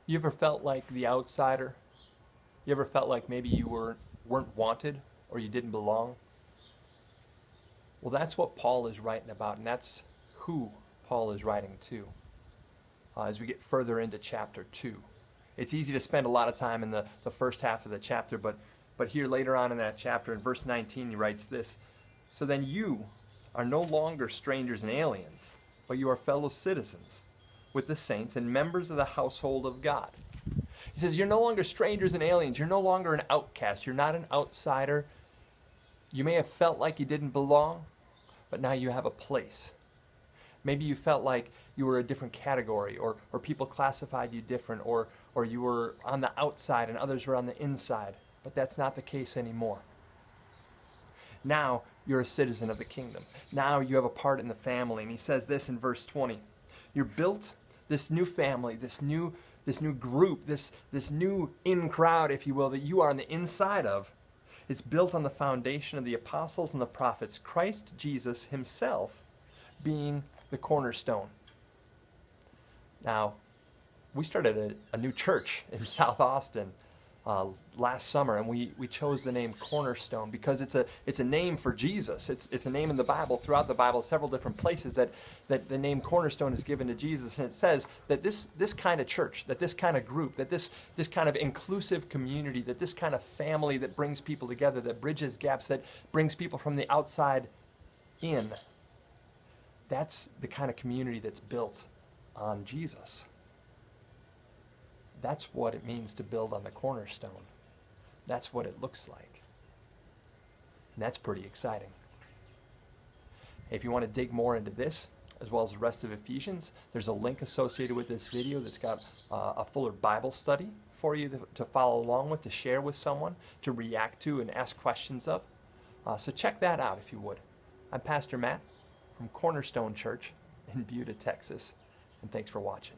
You ever felt like the outsider? You ever felt like maybe you weren't wanted or you didn't belong? Well, that's what Paul is writing about, and that's who Paul is writing to as we get further into chapter 2. It's easy to spend a lot of time in the first half of the chapter, but here later on in that chapter, in verse 19, he writes this: "So then you are no longer strangers and aliens, but you are fellow citizens with the saints and members of the household of God." He says, you're no longer strangers and aliens. You're no longer an outcast. You're not an outsider. You may have felt like you didn't belong, but now you have a place. Maybe you felt like you were a different category, or people classified you different, or you were on the outside and others were on the inside. But that's not the case anymore. Now you're a citizen of the kingdom. Now you have a part in the family. And he says this in verse 20. You're built, this new family, this new group, this new in crowd, if you will, that you are on the inside of. It's built on the foundation of the apostles and the prophets, Christ Jesus himself being the cornerstone. Now, we started a new church in South Austin last summer, and we chose the name Cornerstone because it's a name for Jesus. It's a name in the Bible, throughout the Bible, several different places that the name Cornerstone is given to Jesus, and it says that this kind of church, that this kind of group, that this kind of inclusive community, that this kind of family that brings people together, that bridges gaps, that brings people from the outside in, that's the kind of community that's built on Jesus. That's what it means to build on the cornerstone. That's what it looks like. And that's pretty exciting. If you want to dig more into this, as well as the rest of Ephesians, there's a link associated with this video that's got a fuller Bible study for you to follow along with, to share with someone, to react to and ask questions of. So check that out if you would. I'm Pastor Matt from Cornerstone Church in Buda, Texas, and thanks for watching.